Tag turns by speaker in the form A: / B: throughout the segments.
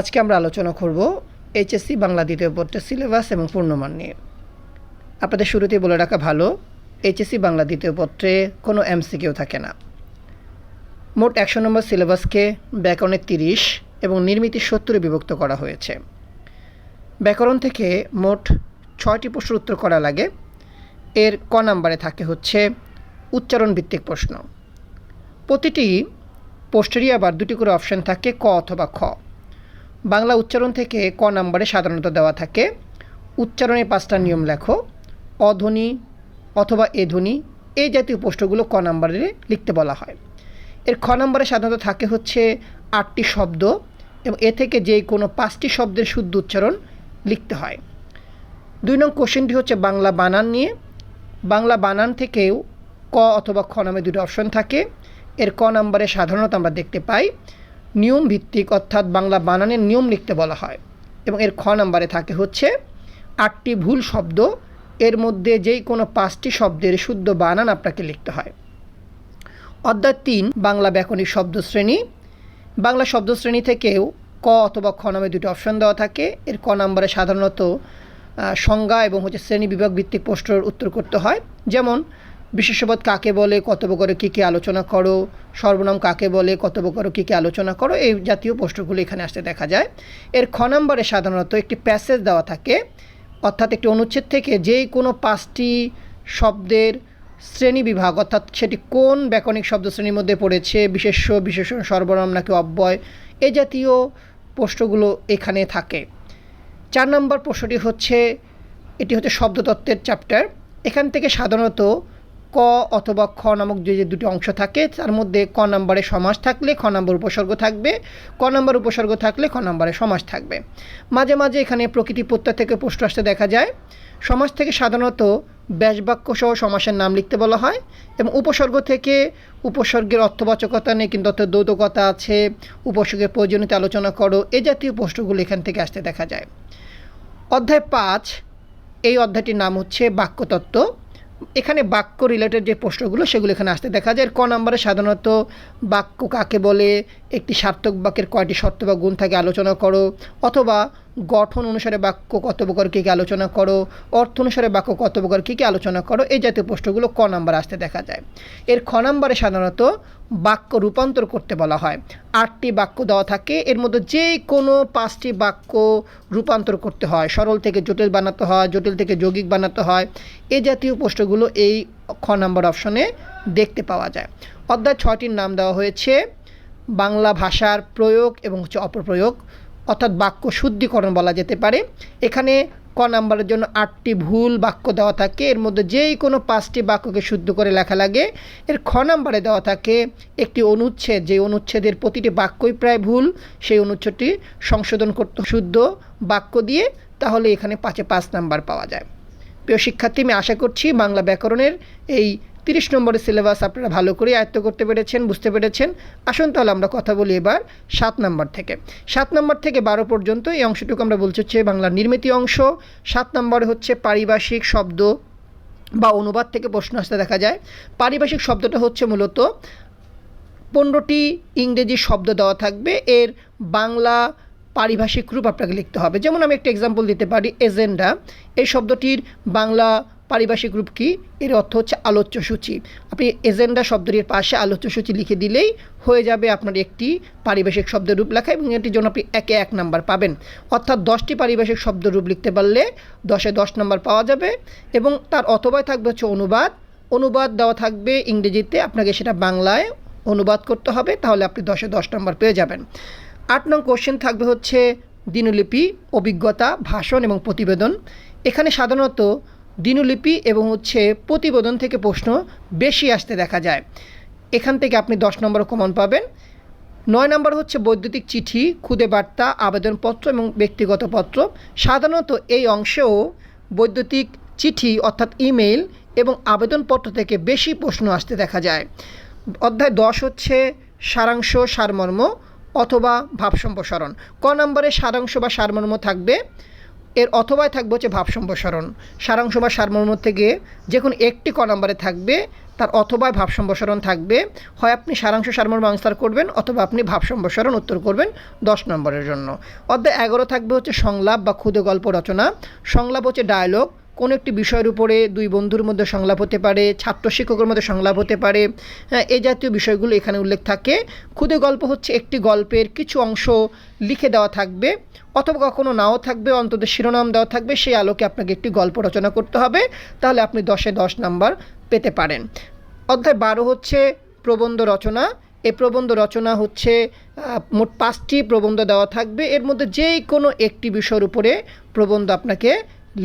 A: আজকে আমরা আলোচনা করব এইচএসসি বাংলা দ্বিতীয় পত্রের সিলেবাস এবং পূর্ণমান নিয়ে। আপনাদের শুরুতেই বলে রাখা ভালো, এইচএসসি বাংলা দ্বিতীয় পত্রে কোনো এমসিকিউ থাকে না। মোট 100 নম্বর সিলেবাসকে ব্যাকরণে 30 এবং নির্মিতি 70-এ বিভক্ত করা হয়েছে। ব্যাকরণ থেকে মোট 6টি প্রশ্নের উত্তর করা লাগে। এর ক নাম্বারে থাকে হচ্ছে উচ্চারণ ভিত্তিক প্রশ্ন। প্রতিটি পোস্টেরই আবার 2টি করে অপশান থাকে, ক অথবা খ। বাংলা উচ্চারণ থেকে ক নাম্বারে সাধারণত দেওয়া থাকে উচ্চারণে 5টা নিয়ম লেখো, অধ্বনি অথবা এ ধ্বনি, এই জাতীয় প্রশ্নগুলো ক নাম্বারে লিখতে বলা হয়। এর খ নাম্বারে সাধারণত থাকে হচ্ছে 8টি শব্দ এবং এ থেকে যে কোনো 5টি শব্দের শুদ্ধ উচ্চারণ লিখতে হয়। 2 নং কোশ্চেনটি হচ্ছে বাংলা বানান নিয়ে। বাংলা বানান থেকেও ক অথবা খ নামে 2টি অপশন থাকে। এর ক নাম্বারে সাধারণত আমরা দেখতে পাই নিয়ম ভিত্তিক, অর্থাৎ বাংলা বানানের নিয়ম লিখতে বলা হয়। এবং এর খ নাম্বারে থাকে হচ্ছে 8টি ভুল শব্দ, এর মধ্যে যেই কোনো 5টি শব্দের শুদ্ধ বানান আপনাকে লিখতে হয়। অধ্যায় 3 বাংলা ব্যাকরণিক শব্দশ্রেণী। বাংলা শব্দশ্রেণী থেকেও ক অথবা খ নামে 2টি অপশন দেওয়া থাকে। এর ক নাম্বারে সাধারণত সংজ্ঞা এবং হচ্ছে শ্রেণী বিভাগ ভিত্তিক প্রশ্নের উত্তর করতে হয়। যেমন বিশেষ্যপদ কাকে বলে, কত প্রকারে কী কী আলোচনা করো, সর্বনাম কাকে বলে, কত প্রকারে কী কী আলোচনা করো, এই জাতীয় প্রশ্নগুলো এখানে আসতে দেখা যায়। এর খ নাম্বারে সাধারণত একটি প্যাসেজ দেওয়া থাকে, অর্থাৎ একটি অনুচ্ছেদ থেকে যেই কোনো 5টি শব্দের শ্রেণী বিভাগ, অর্থাৎ সেটি কোন ব্যাকরণিক শব্দশ্রেণীর মধ্যে পড়েছে, বিশেষ্য, বিশেষণ, সর্বনাম নাকি অব্যয়, এই জাতীয় প্রশ্নগুলো এখানে থাকে। 4 নম্বর প্রশ্নটি হচ্ছে, এটি হচ্ছে শব্দতত্ত্বের চ্যাপ্টার। এখান থেকে সাধারণত ক অথবা খ নামক যে 2টি অংশ থাকে, তার মধ্যে ক নাম্বারে সমাস থাকলে খ নাম্বার উপসর্গ থাকবে, ক নাম্বার উপসর্গ থাকলে খ নাম্বারে সমাস থাকবে। মাঝে মাঝে এখানে প্রকৃতি প্রত্যয় থেকে প্রশ্ন আসতে দেখা যায়। সমাস থেকে সাধারণত ব্যাসবাক্য সহ সমাসের নাম লিখতে বলা হয় এবং উপসর্গ থেকে উপসর্গের অর্থবাচকতা নেই কিন্তু অর্থ দ্বৈতকতা আছে, উপসর্গের প্রয়োজনীয়তা আলোচনা করো, এই জাতীয় প্রশ্নগুলো এখান থেকে আসতে দেখা যায়। অধ্যায় 5, এই অধ্যায়টির নাম হচ্ছে বাক্যতত্ত্ব। এখানে বাক্য রিলেটেড যে প্রশ্নগুলো সেগুলো এখানে আসতে দেখা যায়। ক নাম্বারে সাধারণত বাক্য কাকে বলে, একটি সার্থক বাক্যের কয়টি শর্ত বা গুণ থাকে আলোচনা করো, অথবা গঠন অনুসারে বাক্য কত প্রকার কী কী আলোচনা করো, অর্থ অনুসারে বাক্য কত প্রকার কী কী আলোচনা করো, এই জাতীয় প্রশ্নগুলো ক নাম্বারে আসতে দেখা যায়। এর খ নাম্বারে সাধারণত বাক্য রূপান্তর করতে বলা হয়। 8টি বাক্য দেওয়া থাকে, এর মধ্যে যে কোনো 5টি বাক্য রূপান্তর করতে হয়, সরল থেকে জটিল বানাতে হয়, জটিল থেকে যৌগিক বানাতে হয়, এই জাতীয় প্রশ্নগুলো এই খ নাম্বার অপশনে দেখতে পাওয়া যায়। অধ্যায় 6টির নাম দেওয়া হয়েছে বাংলা ভাষার প্রয়োগ এবং হচ্ছে অপপ্রয়োগ, অর্থাৎ বাক্য শুদ্ধিকরণ বলা যেতে পারে। এখানে ক নাম্বারের জন্য 8টি ভুল বাক্য দেওয়া থাকে, এর মধ্যে যেই কোনো 5টি বাক্যকে শুদ্ধ করে লেখা লাগে। এর খ নাম্বারে দেওয়া থাকে একটি অনুচ্ছেদ, যে অনুচ্ছেদের প্রতিটি বাক্যই প্রায় ভুল, সেই অনুচ্ছেদটি সংশোধন করতে শুদ্ধ বাক্য দিয়ে, তাহলে এখানে 5-এ 5 নাম্বার পাওয়া যায়। প্রিয় শিক্ষার্থী, আমি আশা করছি বাংলা ব্যাকরণের এই 30 নম্বরের সিলেবাস আপনারা ভালো করে আয়ত্ত করতে পেরেছেন, বুঝতে পেরেছেন। আসুন তাহলে আমরা কথা বলি এবার 7 নম্বর থেকে। 7 নম্বর থেকে 12 পর্যন্ত এই অংশটুকু আমরা বলছি হচ্ছে বাংলার নির্মিতি অংশ। 7 নম্বরে হচ্ছে পারিভাষিক শব্দ বা অনুবাদ থেকে প্রশ্ন আসতে দেখা যায়। পারিভাষিক শব্দটা হচ্ছে মূলত 15টি ইংরেজি শব্দ দেওয়া থাকবে, এর বাংলা পারিভাষিক রূপ আপনাকে লিখতে হবে। যেমন আমি একটা এক্সাম্পল দিতে পারি, এজেন্ডা, এই শব্দটির বাংলা পারিভাষিক রূপ কি? এর অর্থ হচ্ছে আলোচ্য সূচি। আপনি এজেন্ডা শব্দটির পাশে আলোচ্য সূচি লিখে দিলেই হয়ে যাবে আপনার একটি পারিভাষিক শব্দের রূপ লেখা, এবং এটির জন্য আপনি 1-এ 1 নাম্বার পাবেন। অর্থাৎ 10টি পারিভাষিক শব্দ রূপ লিখতে পারলে 10-এ 10 নাম্বার পাওয়া যাবে। এবং তার অথবাই থাকবে হচ্ছে অনুবাদ। অনুবাদ দেওয়া থাকবে ইংরেজিতে, আপনাকে সেটা বাংলায় অনুবাদ করতে হবে, তাহলে আপনি 10-এ 10 নাম্বার পেয়ে যাবেন। 8 নং কোশ্চেন থাকবে হচ্ছে দিনলিপি, অভিজ্ঞতা, ভাষণ এবং প্রতিবেদন। এখানে সাধারণত দিনলিপি এবং হচ্ছে প্রতিবেদন থেকে প্রশ্ন বেশি আসতে দেখা যায়। এখান থেকে আপনি 10 নম্বর কমন পাবেন। 9 নম্বর হচ্ছে বৈদ্যুতিক চিঠি, খুদে বার্তা, আবেদনপত্র এবং ব্যক্তিগত পত্র। সাধারণত এই অংশেও বৈদ্যুতিক চিঠি অর্থাৎ ইমেইল এবং আবেদনপত্র থেকে বেশি প্রশ্ন আসতে দেখা যায়। অধ্যায় 10 হচ্ছে সারাংশ, সারমর্ম অথবা ভাব সম্প্রসারণ। ক নম্বরে সারাংশ বা সারমর্ম থাকবে। এর অথবায় থাকবে হচ্ছে ভাব সম্প্রসারণ। সারাংশ বা সারমর্ম থেকে যে কোনো একটি ক নম্বরে থাকবে, তার অথবায় ভাব সম্প্রসারণ থাকবে। হয় আপনি সারাংশ সারমর্ম আনসার করবেন অথবা আপনি ভাব সম্প্রসারণ উত্তর করবেন 10 নম্বরের জন্য। অধ্যায় 11 থাকবে হচ্ছে সংলাপ বা ক্ষুদে গল্প রচনা। সংলাপ হচ্ছে ডায়ালগ। কোনো একটি বিষয়ের উপরে দুই বন্ধুর মধ্যে সংলাপ হতে পারে, ছাত্র শিক্ষকের মধ্যে সংলাপ হতে পারে, হ্যাঁ, এই জাতীয় বিষয়গুলো এখানে উল্লেখ থাকে। ক্ষুদে গল্প হচ্ছে একটি গল্পের কিছু অংশ লিখে দেওয়া থাকবে অথবা কখনো নাও থাকবে, অন্তত শিরোনাম দেওয়া থাকবে, সেই আলোকে আপনাকে একটি গল্প রচনা করতে হবে, তাহলে আপনি 10-এ 10 নাম্বার পেতে পারেন। অধ্যায় 12 হচ্ছে প্রবন্ধ রচনা। এই প্রবন্ধ রচনা হচ্ছে মোট 5টি প্রবন্ধ দেওয়া থাকবে, এর মধ্যে যেই কোনো একটি বিষয়ের উপরে প্রবন্ধ আপনাকে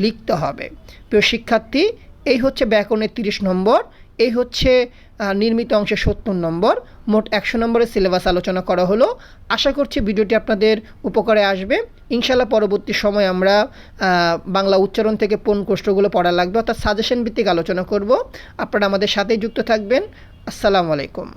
A: লিখতে হবে। প্রিয় শিক্ষার্থী, এই হচ্ছে ব্যাকরণের 30 নম্বর, এই হচ্ছে নির্মিত অংশে 70 নম্বর, মোট 100 নম্বরের সিলেবাস আলোচনা করা হলো। আশা করছি ভিডিওটি আপনাদের উপকারে আসবে। ইনশাল্লাহ পরবর্তী সময় আমরা বাংলা উচ্চারণ থেকে কোন প্রশ্নগুলো পড়া লাগবে অর্থাৎ সাজেশন ভিত্তিক আলোচনা করব। আপনারা আমাদের সাথেই যুক্ত থাকবেন। আসসালামু আলাইকুম।